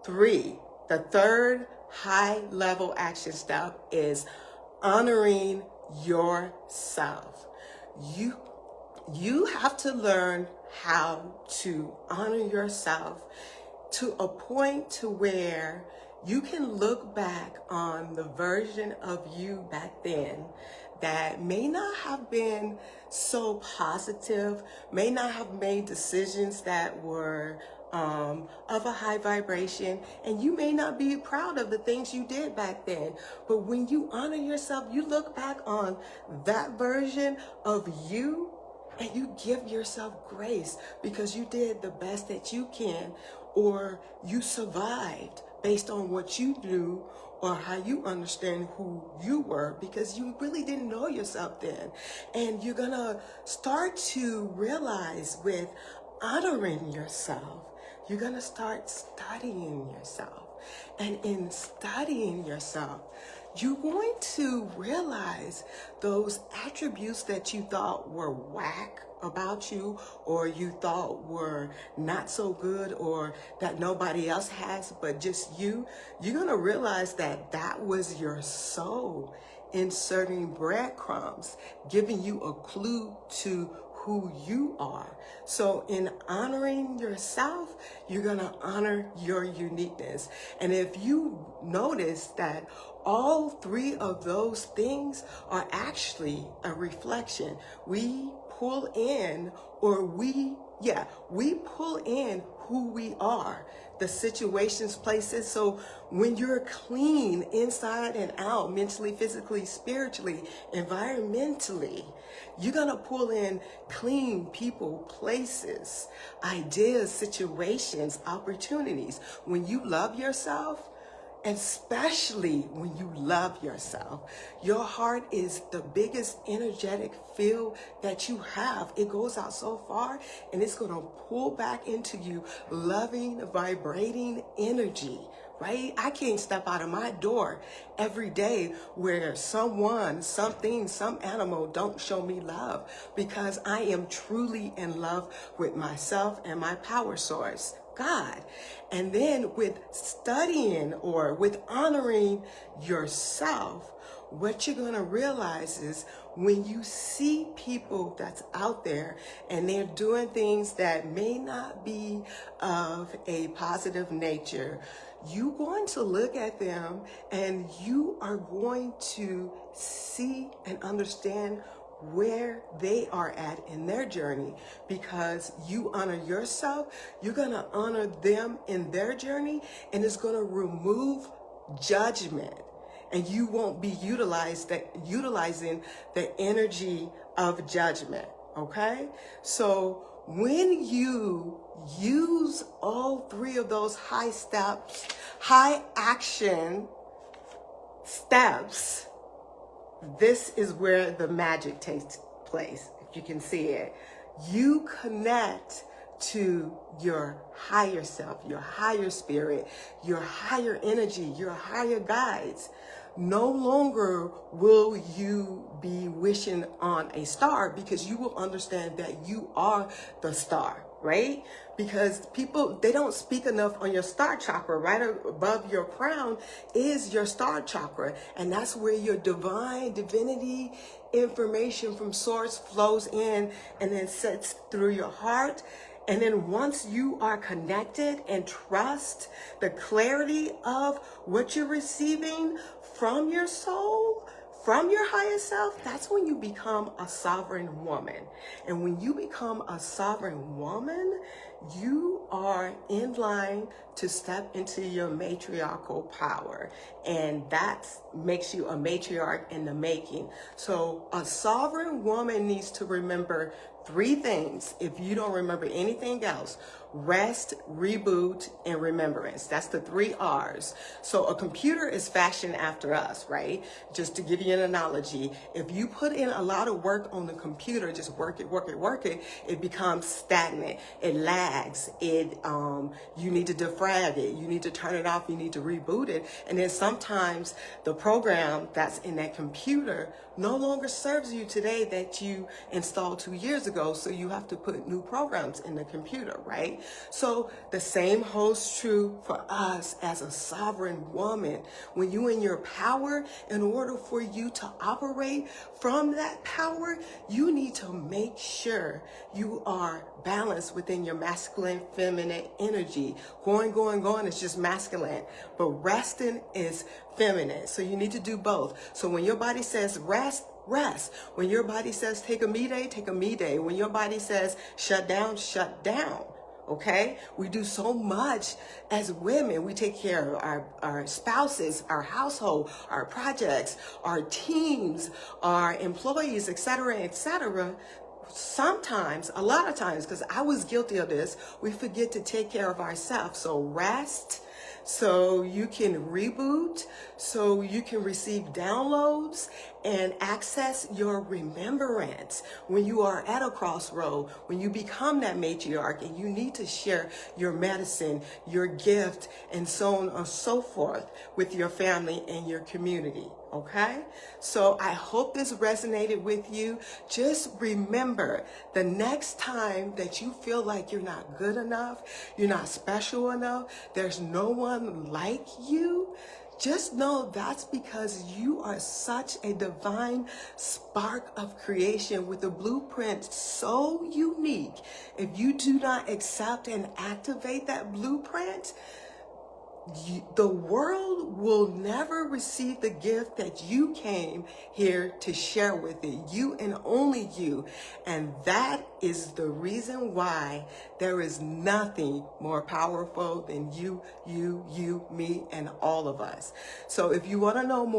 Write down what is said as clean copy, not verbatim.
The third high level action step is honoring yourself. You have to learn how to honor yourself to a point to where you can look back on the version of you back then that may not have been so positive, may not have made decisions that were of a high vibration, and you may not be proud of the things you did back then. But when you honor yourself, you look back on that version of you and you give yourself grace because you did the best that you can, or you survived based on what you knew or how you understand who you were, because you really didn't know yourself then. And you're gonna start to realize with honoring yourself, you're gonna start studying yourself. And in studying yourself, you're going to realize those attributes that you thought were whack about you, or you thought were not so good, or that nobody else has but just you. You're going to realize that that was your soul inserting breadcrumbs, giving you a clue to who you are. So in honoring yourself, you're going to honor your uniqueness. And if you notice that all three of those things are actually a reflection, we pull in, or we pull in who we are, the situations, places. So when you're clean inside and out, mentally, physically, spiritually, environmentally, you're gonna pull in clean people, places, ideas, situations, opportunities. When you love yourself, especially when you love yourself, your heart is the biggest energetic field that you have. It goes out so far, and it's going to pull back into you loving, vibrating energy, right? I can't step out of my door every day where someone, something, some animal don't show me love, because I am truly in love with myself and my power source, God. And then with studying or with honoring yourself, what you're going to realize is when you see people that's out there and they're doing things that may not be of a positive nature, you're going to look at them and you are going to see and understand where they are at in their journey. Because you honor yourself, you're going to honor them in their journey, and it's going to remove judgment, and you won't be utilizing the energy of judgment. Okay? So when you use all three of those high action steps, this is where the magic takes place. If you can see it, you connect to your higher self, your higher spirit, your higher energy, your higher guides. No longer will you be wishing on a star, because you will understand that you are the star, right? Because people, they don't speak enough on your star chakra. Right above your crown is your star chakra. And that's where your divinity information from source flows in and then sets through your heart. And then once you are connected and trust the clarity of what you're receiving from your soul, from your higher self, that's when you become a sovereign woman. And when you become a sovereign woman, you are in line to step into your matriarchal power. And that makes you a matriarch in the making. So a sovereign woman needs to remember three things. If you don't remember anything else: rest, reboot, and remembrance. That's the 3 R's. So a computer is fashioned after us, right? Just to give you an analogy, if you put in a lot of work on the computer, just work it, it becomes stagnant. It lags lags. You need to defrag it. You need to turn it off. You need to reboot it. And then sometimes the program that's in that computer no longer serves you today that you installed 2 years ago. So you have to put new programs in the computer, right? So the same holds true for us as a sovereign woman. When you in your power, in order for you to operate from that power, you need to make sure you are balanced within your masculine, feminine energy. Going is just masculine, but resting is feminine. So you need to do both. So when your body says rest, rest. When your body says take a me day, take a me day. When your body says shut down, shut down. Okay? We do so much as women. We take care of our spouses, our household, our projects, our teams, our employees, etc., etc. Sometimes, a lot of times, because I was guilty of this, we forget to take care of ourselves. So rest, so you can reboot, so you can receive downloads and access your remembrance when you are at a crossroad, when you become that matriarch and you need to share your medicine, your gift, and so on and so forth with your family and your community. Okay? So I hope this resonated with you. Just remember, the next time that you feel like you're not good enough, you're not special enough, there's no one like you, just know that's because you are such a divine spark of creation with a blueprint so unique. If you do not accept and activate that blueprint, the world will never receive the gift that you came here to share with it. You and only you. And that is the reason why there is nothing more powerful than you, me, and all of us. So if you want to know more,